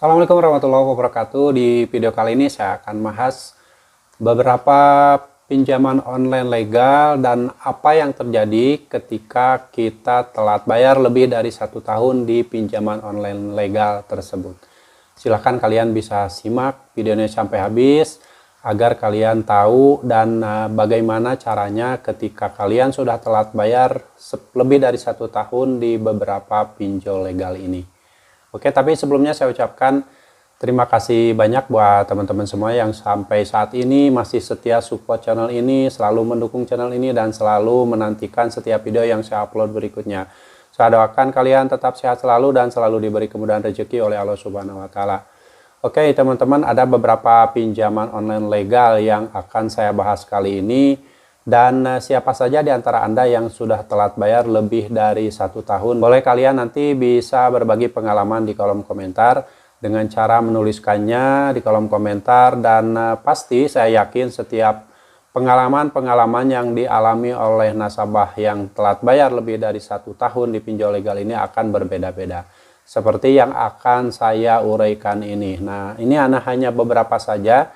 Assalamualaikum warahmatullahi wabarakatuh. Di video kali ini saya akan bahas beberapa pinjaman online legal dan apa yang terjadi ketika kita telat bayar lebih dari 1 tahun di pinjaman online legal tersebut. Silahkan kalian bisa simak videonya sampai habis agar kalian tahu dan bagaimana caranya ketika kalian sudah telat bayar lebih dari 1 tahun di beberapa pinjol legal ini. Oke, tapi sebelumnya saya ucapkan terima kasih banyak buat teman-teman semua yang sampai saat ini masih setia support channel ini, selalu mendukung channel ini, dan selalu menantikan setiap video yang saya upload berikutnya. Saya doakan kalian tetap sehat selalu dan selalu diberi kemudahan rezeki oleh Allah Subhanahu wa Ta'ala. Oke, teman-teman, ada beberapa pinjaman online legal yang akan saya bahas kali ini. Dan siapa saja di antara Anda yang sudah telat bayar lebih dari 1 tahun, boleh kalian nanti bisa berbagi pengalaman di kolom komentar dengan cara menuliskannya di kolom komentar. Dan pasti saya yakin setiap pengalaman-pengalaman yang dialami oleh nasabah yang telat bayar lebih dari 1 tahun di pinjol legal ini akan berbeda-beda. Seperti yang akan saya uraikan ini. Nah, ini hanya beberapa saja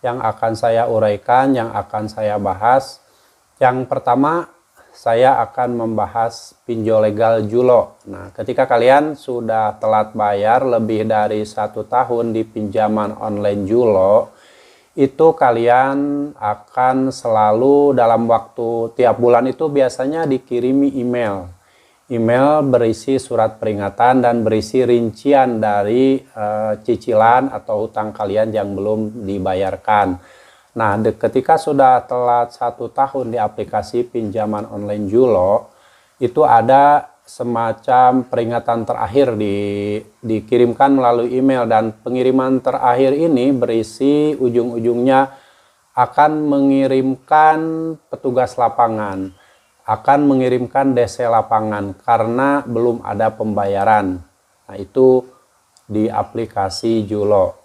yang akan saya uraikan, yang akan saya bahas. Yang pertama, saya akan membahas pinjol legal Julo. Nah, ketika kalian sudah telat bayar lebih dari 1 tahun di pinjaman online Julo, itu kalian akan selalu dalam waktu tiap bulan itu biasanya dikirimi email. Email berisi surat peringatan dan berisi rincian dari cicilan atau hutang kalian yang belum dibayarkan. Nah, ketika sudah telat 1 tahun di aplikasi pinjaman online Julo, itu ada semacam peringatan terakhir dikirimkan melalui email, dan pengiriman terakhir ini berisi ujung-ujungnya akan mengirimkan petugas lapangan, akan mengirimkan DC lapangan karena belum ada pembayaran. Nah, itu di aplikasi Julo.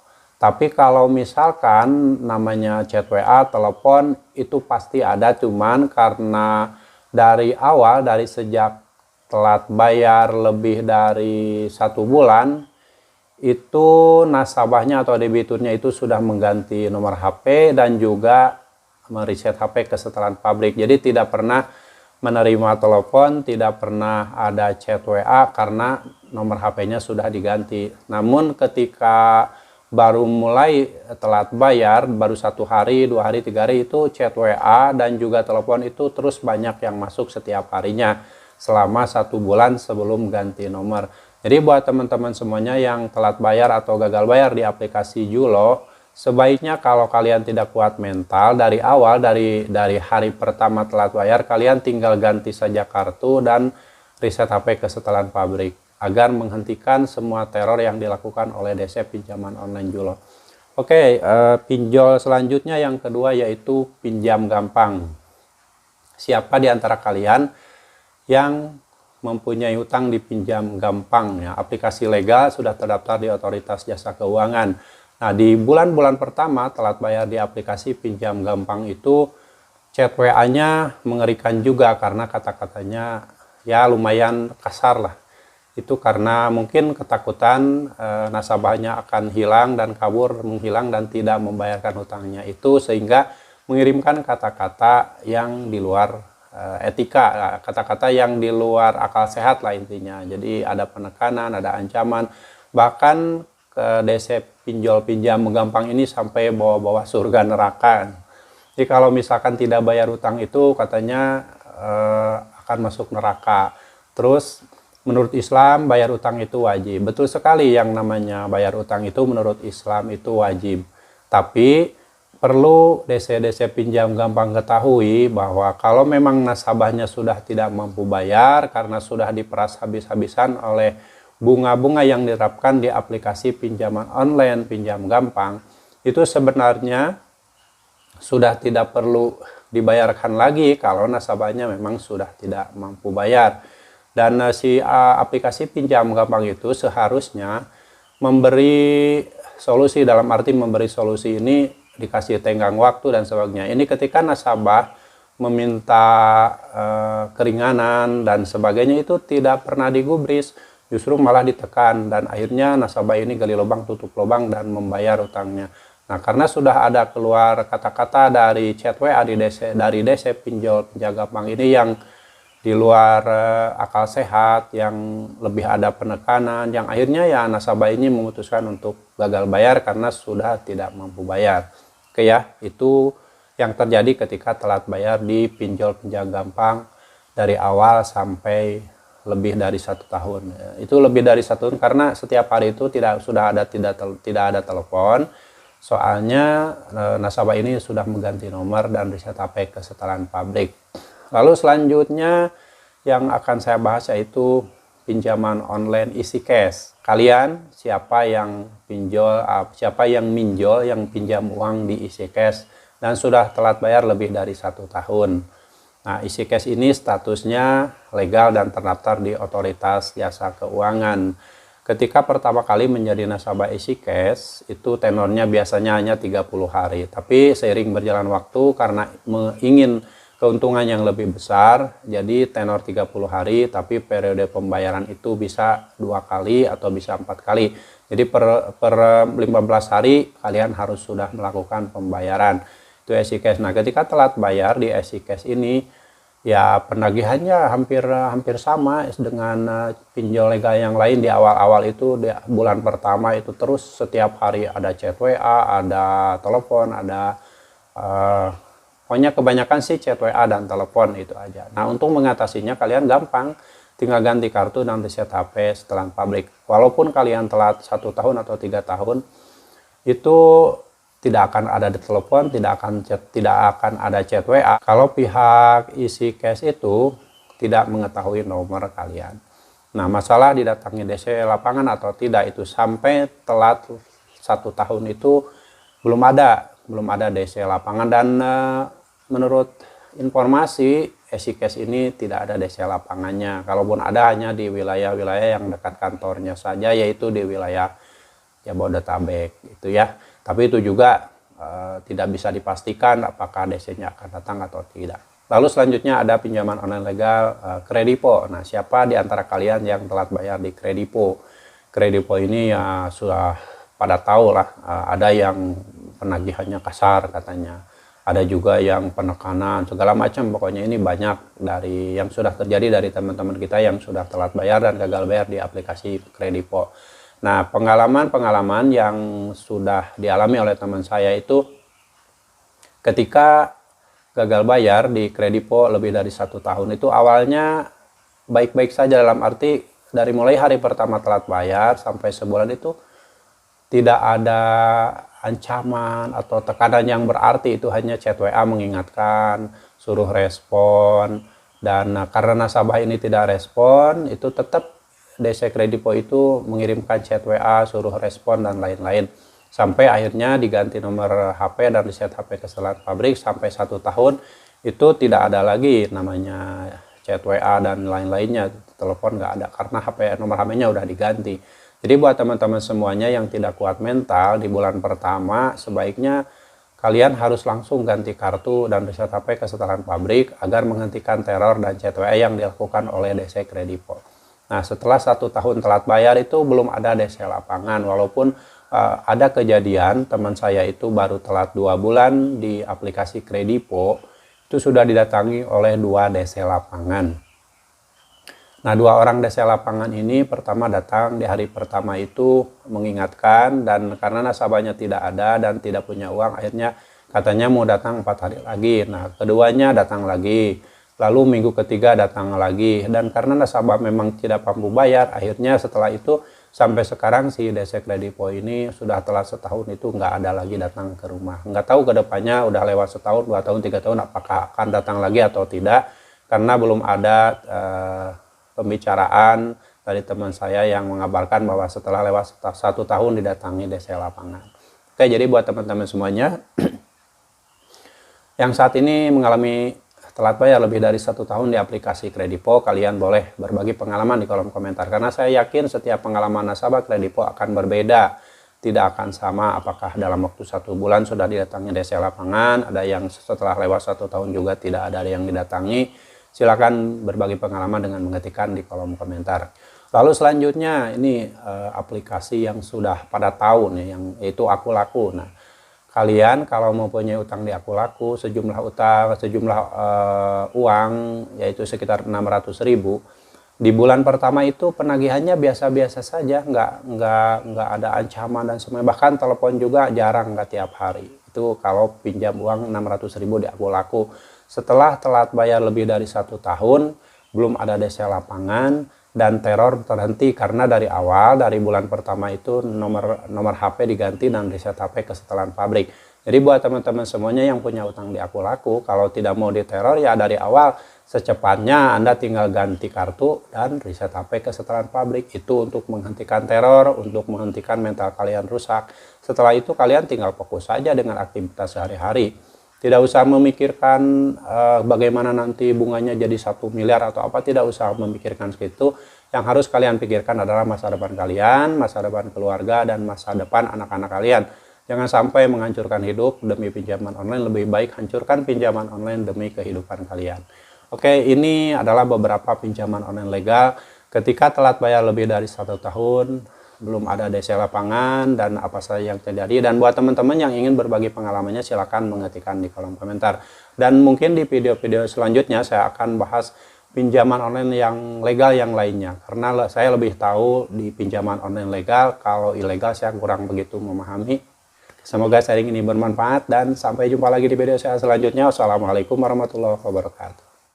Tapi kalau misalkan namanya chat WA, telepon, itu pasti ada, cuman karena dari awal, dari sejak telat bayar lebih dari 1 bulan, itu nasabahnya atau debiturnya itu sudah mengganti nomor HP dan juga mereset HP ke setelan pabrik. Jadi tidak pernah menerima telepon, tidak pernah ada chat WA karena nomor HP-nya sudah diganti. Namun ketika baru mulai telat bayar, baru 1 hari, 2 hari, 3 hari, itu chat WA dan juga telepon itu terus banyak yang masuk setiap harinya selama 1 bulan sebelum ganti nomor. Jadi buat teman-teman semuanya yang telat bayar atau gagal bayar di aplikasi Julo, sebaiknya kalau kalian tidak kuat mental dari awal, dari hari pertama telat bayar, kalian tinggal ganti saja kartu dan reset HP ke setelan pabrik, agar menghentikan semua teror yang dilakukan oleh DC pinjaman online Julo. Oke, pinjol selanjutnya yang kedua yaitu pinjam gampang. Siapa di antara kalian yang mempunyai hutang di pinjam gampang? Ya, aplikasi legal sudah terdaftar di Otoritas Jasa Keuangan. Nah, di bulan-bulan pertama telat bayar di aplikasi pinjam gampang itu, chat WA-nya mengerikan juga karena kata-katanya ya lumayan kasar lah. Itu karena mungkin ketakutan nasabahnya akan hilang dan kabur, menghilang dan tidak membayarkan hutangnya itu, sehingga mengirimkan kata-kata yang di luar etika, kata-kata yang di luar akal sehat lah intinya. Jadi ada penekanan, ada ancaman, bahkan ke DC pinjol pinjam gampang ini sampai bawa-bawa surga neraka. Jadi kalau misalkan tidak bayar hutang itu katanya akan masuk neraka. Terus menurut Islam bayar utang itu wajib. Betul sekali, yang namanya bayar utang itu menurut Islam itu wajib. Tapi perlu DC pinjam gampang ketahui bahwa kalau memang nasabahnya sudah tidak mampu bayar karena sudah diperas habis-habisan oleh bunga-bunga yang diterapkan di aplikasi pinjaman online pinjam gampang, itu sebenarnya sudah tidak perlu dibayarkan lagi kalau nasabahnya memang sudah tidak mampu bayar. Dan si aplikasi pinjam gampang itu seharusnya memberi solusi, dalam arti memberi solusi ini dikasih tenggang waktu dan sebagainya. Ini ketika nasabah meminta keringanan dan sebagainya itu tidak pernah digubris. justru malah ditekan, dan akhirnya nasabah ini gali lubang tutup lubang dan membayar utangnya. Nah, karena sudah ada keluar kata-kata dari chat WA dari DC pinjol penjaga bank ini yang di luar akal sehat, yang lebih ada penekanan, yang akhirnya ya nasabah ini memutuskan untuk gagal bayar karena sudah tidak mampu bayar. Oke ya, itu yang terjadi ketika telat bayar di pinjol penjaga bank dari awal sampai lebih dari 1 tahun. Itu lebih dari 1 tahun karena setiap hari itu tidak ada telepon. Soalnya nasabah ini sudah mengganti nomor dan reset HP ke setelan pabrik. Lalu selanjutnya yang akan saya bahas yaitu pinjaman online isi cash. Kalian siapa yang minjol, yang pinjam uang di isi cash dan sudah telat bayar lebih dari 1 tahun. Nah, isi cash ini statusnya legal dan terdaftar di Otoritas Jasa Keuangan. Ketika pertama kali menjadi nasabah isi cash, itu tenornya biasanya hanya 30 hari. Tapi seiring berjalan waktu, karena ingin keuntungan yang lebih besar, jadi tenor 30 hari, tapi periode pembayaran itu bisa 2 kali atau bisa 4 kali. Jadi per 15 hari kalian harus sudah melakukan pembayaran. Itu isi cash. Nah, ketika telat bayar di isi cash ini, ya penagihannya hampir sama dengan pinjol legal yang lain. Di awal-awal itu di bulan pertama itu terus setiap hari ada chat WA, ada telepon, ada pokoknya kebanyakan sih chat WA dan telepon itu aja. Nah, untuk mengatasinya kalian gampang, tinggal ganti kartu dan reset HP setelan pabrik. Walaupun kalian telat 1 tahun atau 3 tahun, itu tidak akan ada di telepon, tidak akan ada chat WA kalau pihak isi cash itu tidak mengetahui nomor kalian. Nah, masalah didatangi DC lapangan atau tidak itu sampai telat 1 tahun itu belum ada DC lapangan, dan menurut informasi isi cash ini tidak ada DC lapangannya. Kalaupun ada, hanya di wilayah-wilayah yang dekat kantornya saja, yaitu di wilayah Jabodetabek itu ya. Tapi itu juga tidak bisa dipastikan apakah DC-nya akan datang atau tidak. Lalu selanjutnya ada pinjaman online legal Kredipo. Nah, siapa di antara kalian yang telat bayar di Kredipo? Kredipo ini ya sudah pada tahu lah, ada yang penagihannya kasar katanya. Ada juga yang penekanan, segala macam. Pokoknya ini banyak dari yang sudah terjadi dari teman-teman kita yang sudah telat bayar dan gagal bayar di aplikasi Kredipo. Nah, pengalaman yang sudah dialami oleh teman saya itu ketika gagal bayar di Kredipo lebih dari 1 tahun itu awalnya baik-baik saja, dalam arti dari mulai hari pertama telat bayar sampai sebulan itu tidak ada ancaman atau tekanan yang berarti. Itu hanya chat WA mengingatkan, suruh respon, dan karena nasabah ini tidak respon, itu tetap DC Kredipo itu mengirimkan chat WA, suruh respon dan lain-lain. Sampai akhirnya diganti nomor HP dan reset HP ke setelan pabrik sampai 1 tahun itu tidak ada lagi namanya chat WA dan lain-lainnya. Telepon nggak ada karena nomor HP-nya udah diganti. Jadi buat teman-teman semuanya yang tidak kuat mental di bulan pertama, sebaiknya kalian harus langsung ganti kartu dan reset HP ke setelan pabrik agar menghentikan teror dan chat WA yang dilakukan oleh DC Kredipo. Nah, setelah 1 tahun telat bayar itu belum ada DC lapangan, walaupun ada kejadian teman saya itu baru telat 2 bulan di aplikasi Kredipo, itu sudah didatangi oleh 2 DC lapangan. Nah, 2 orang DC lapangan ini pertama datang di hari pertama itu mengingatkan, dan karena nasabahnya tidak ada dan tidak punya uang, akhirnya katanya mau datang 4 hari lagi. Nah, keduanya datang lagi. Lalu minggu ketiga datang lagi, dan karena nasabah memang tidak mampu bayar, akhirnya setelah itu sampai sekarang si DC Kredipo ini sudah telat 1 tahun itu nggak ada lagi datang ke rumah. Nggak tahu ke depannya udah lewat 1 tahun, 2 tahun, 3 tahun apakah akan datang lagi atau tidak, karena belum ada pembicaraan dari teman saya yang mengabarkan bahwa setelah lewat 1 tahun didatangi DC lapangan. Oke, jadi buat teman-teman semuanya yang saat ini mengalami telat bayar lebih dari 1 tahun di aplikasi Kredipo, kalian boleh berbagi pengalaman di kolom komentar, karena saya yakin setiap pengalaman nasabah Kredipo akan berbeda, tidak akan sama. Apakah dalam waktu 1 bulan sudah didatangi DC lapangan, ada yang setelah lewat 1 tahun juga tidak ada yang didatangi. Silakan berbagi pengalaman dengan mengetikkan di kolom komentar. Lalu selanjutnya ini aplikasi yang sudah pada tahu nih, yang itu Akulaku. Nah, kalian kalau mempunyai utang di Akulaku, sejumlah uang yaitu sekitar 600.000, di bulan pertama itu penagihannya biasa-biasa saja, nggak ada ancaman dan semuanya, bahkan telepon juga jarang, nggak tiap hari. Itu kalau pinjam uang 600.000 di Akulaku. Setelah telat bayar lebih dari 1 tahun, belum ada DC lapangan, dan teror terhenti karena dari awal, dari bulan pertama itu nomor HP diganti dan reset HP ke setelan pabrik. Jadi buat teman-teman semuanya yang punya utang di Akulaku, kalau tidak mau diteror ya dari awal secepatnya Anda tinggal ganti kartu dan reset HP ke setelan pabrik. Itu untuk menghentikan teror, untuk menghentikan mental kalian rusak. Setelah itu kalian tinggal fokus saja dengan aktivitas sehari-hari. Tidak usah memikirkan bagaimana nanti bunganya jadi 1 miliar atau apa, tidak usah memikirkan segitu. Yang harus kalian pikirkan adalah masa depan kalian, masa depan keluarga, dan masa depan anak-anak kalian. Jangan sampai menghancurkan hidup demi pinjaman online, lebih baik hancurkan pinjaman online demi kehidupan kalian. Oke, ini adalah beberapa pinjaman online legal ketika telat bayar lebih dari 1 tahun, belum ada DC lapangan, dan apa saja yang terjadi. Dan buat teman-teman yang ingin berbagi pengalamannya, silahkan mengetikkan di kolom komentar. Dan mungkin di video-video selanjutnya saya akan bahas pinjaman online yang legal yang lainnya, karena saya lebih tahu di pinjaman online legal. Kalau ilegal saya kurang begitu memahami. Semoga sharing ini bermanfaat, dan sampai jumpa lagi di video saya selanjutnya. Wassalamualaikum warahmatullahi wabarakatuh.